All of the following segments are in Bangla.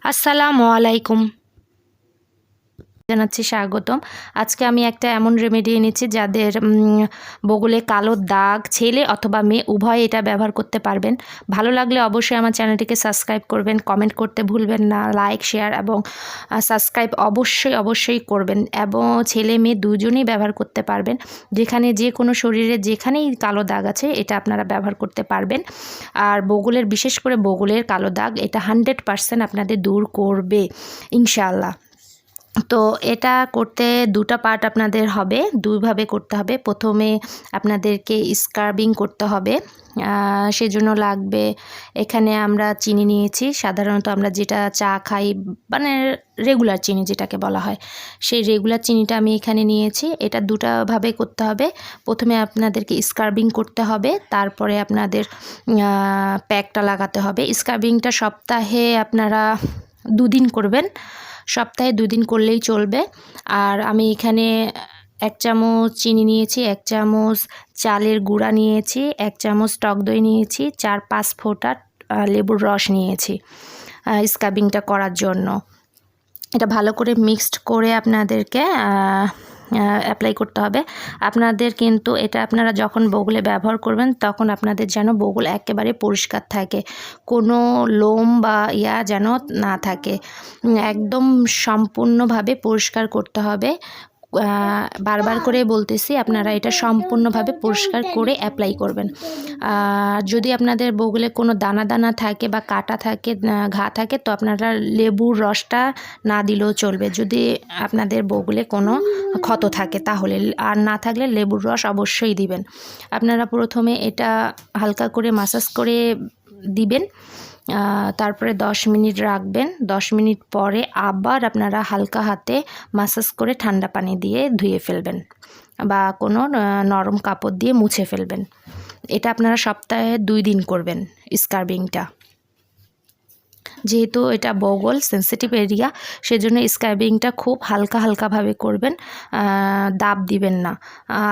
আসসালামু আলাইকুম, জানাচ্ছি স্বাগতম। আজকে আমি একটা এমন রেমেডি এনেছি যাদের বগলে কালো দাগ, ছেলে অথবা মেয়ে উভয় এটা ব্যবহার করতে পারবেন। ভালো লাগলে অবশ্যই আমার চ্যানেলটিকে সাবস্ক্রাইব করবেন, কমেন্ট করতে ভুলবেন না, লাইক শেয়ার এবং সাবস্ক্রাইব অবশ্যই করবেন। এবং ছেলে মেয়ে দুজনেই ব্যবহার করতে পারবেন। যেখানে যে কোনো শরীরে যেখানেই কালো দাগ আছে এটা আপনারা ব্যবহার করতে পারবেন। আর বগলের, বিশেষ করে বগলের কালো দাগ এটা 100% আপনাদের দূর করবে ইনশাআল্লাহ। তো এটা করতে দুটা পার্ট আপনাদের হবে, দুইভাবে করতে হবে। প্রথমে আপনাদেরকে স্ক্রাবিং করতে হবে। সেজন্য লাগবে, এখানে আমরা চিনি নিয়েছি, সাধারণত আমরা যেটা চা খাই, মানে রেগুলার চিনি যেটাকে বলা হয়, সেই রেগুলার চিনিটা আমি এখানে নিয়েছি। এটা দুটাভাবে করতে হবে। প্রথমে আপনাদেরকে স্ক্রাবিং করতে হবে, তারপরে আপনাদের প্যাকটা লাগাতে হবে। স্ক্রাবিংটা সপ্তাহে আপনারা 2 দিন করবেন, সপ্তাহে 2 দিন করলেই চলবে। আর আমি এখানে 1 চামচ চিনি নিয়েছি, 1 চামচ চালের গুঁড়া নিয়েছি, 1 চামচ টক দই নিয়েছি, 4-5 ফোঁটা লেবুর রস নিয়েছি স্ক্রাবিংটা করার জন্য। এটা ভালো করে মিক্সড করে আপনাদেরকে অ্যাপ্লাই করতে হবে। আপনাদের কিন্তু এটা আপনারা যখন বগলে ব্যবহার করবেন তখন আপনাদের যেন বগল একেবারে পরিষ্কার থাকে, কোনো লোম বা যেন না থাকে, একদম সম্পূর্ণভাবে পরিষ্কার করতে হবে। বারবার করে বলতেছি, আপনারা এটা সম্পূর্ণভাবে পরিষ্কার করে অ্যাপ্লাই করবেন। যদি আপনাদের বগলে কোনো দানা দানা থাকে বা কাটা থাকে, ঘা থাকে, তো আপনারা লেবুর রসটা না দিলেও চলবে। যদি আপনাদের বগলে কোনো ক্ষত থাকে তাহলে, আর না থাকলে লেবুর রস অবশ্যই দিবেন। আপনারা প্রথমে এটা হালকা করে মাসাজ করে দিবেন, তারপরে 10 মিনিট রাখবেন। 10 মিনিট পরে আবার আপনারা হালকা হাতে মাসাজ করে ঠান্ডা পানি দিয়ে ধুয়ে ফেলবেন বা কোনো নরম কাপড় দিয়ে মুছে ফেলবেন। এটা আপনারা সপ্তাহে 2 দিন করবেন স্ক্রাবিংটা। যেহেতু এটা বগল সেন্সিটিভ এরিয়া, সেজন্য স্ক্রাবিংটা খুব হালকাভাবে করবেন, দাব দিবেন না,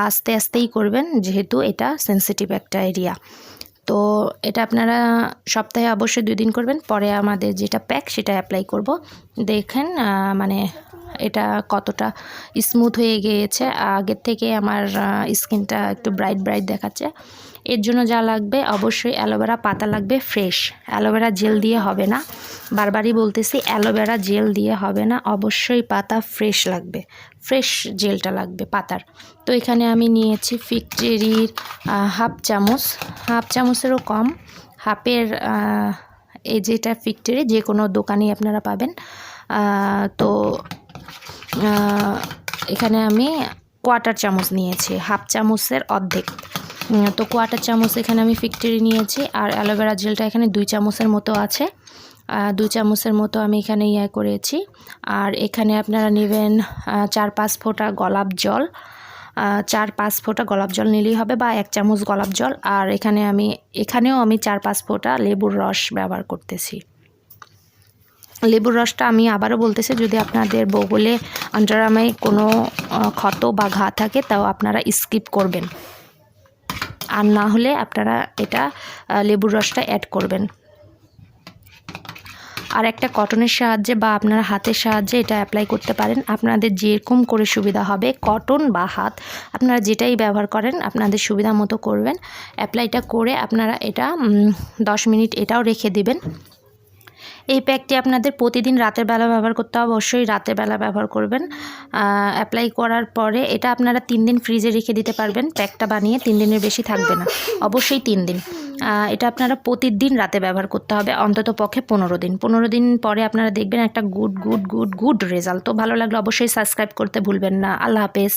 আস্তে আস্তেই করবেন, যেহেতু এটা সেন্সিটিভ একটা এরিয়া। তো এটা আপনারা সপ্তাহে অবশ্যই 2 দিন করবেন। পরে আমাদের যেটা প্যাক সেটা অ্যাপ্লাই করব। দেখেন মানে এটা কতটা স্মুথ হয়ে গিয়েছে, আগের থেকে আমার স্কিনটা একটু ব্রাইট দেখাচ্ছে। এর জন্য যা লাগবে, অবশ্যই অ্যালোভেরা পাতা লাগবে ফ্রেশ, অ্যালোভেরা জেল দিয়ে হবে না। বারবারই বলতেছি, অ্যালোভেরা জেল দিয়ে হবে না, অবশ্যই পাতা ফ্রেশ লাগবে, ফ্রেশ জেলটা লাগবে পাতার। তো এখানে আমি নিয়েছি ফিকটেরির হাফ চামচেরও কম, হাফের, এই যেটা ফিকটেরি যে কোনো দোকানেই আপনারা পাবেন। তো এখানে আমি 1/4 চামচ নিয়েছি, হাফ চামচের অর্ধেক। তো 1/4 চামচ এখানে আমি ফিকটেরি নিয়েছি। আর অ্যালোভেরা জেলটা এখানে 2 চামচের মতো আছে, 2 চামচের মতো আমি এখানে করেছি। আর এখানে আপনারা নেবেন 4-5 ফোঁটা গোলাপ জল, 4-5 ফোঁটা গোলাপ জল নিলেই হবে, বা 1 চামচ গোলাপ জল। আর এখানেও আমি 4-5 ফোঁটা লেবুর রস ব্যবহার করতেছি। লেবুর রসটা আমি আবারও বলতেছি, যদি আপনাদের বগলে আন্ডারআর্মে কোনো ক্ষত বা ঘা থাকে তাও আপনারা স্কিপ করবেন, আর না হলে আপনারা এটা লেবুর রসটা অ্যাড করবেন। আর একটা কটনের সাহায্যে বা আপনারা হাতের সাহায্যে এটা অ্যাপ্লাই করতে পারেন, আপনাদের যেরকম করে সুবিধা হবে, কটন বা হাত আপনারা যেটাই ব্যবহার করেন আপনাদের সুবিধা মতো করবেন। অ্যাপ্লাইটা করে আপনারা এটা 10 মিনিট এটাও রেখে দিবেন। এই প্যাকটি আপনাদের প্রতিদিন রাতের বেলা ব্যবহার করতে হবে, অবশ্যই রাতের বেলা ব্যবহার করবেন। অ্যাপ্লাই করার পরে এটা আপনারা 3 দিন ফ্রিজে রেখে দিতে পারবেন, প্যাকটা বানিয়ে 3 দিনের বেশি থাকবে না, অবশ্যই 3 দিন। এটা আপনারা প্রতিদিন রাতে ব্যবহার করতে হবে, অন্তত পক্ষে 15 দিন। 15 দিন পরে আপনারা দেখবেন একটা গুড রেজাল্ট। তো ভালো লাগলে অবশ্যই সাবস্ক্রাইব করতে ভুলবেন না। আল্লাহ হাফেজ।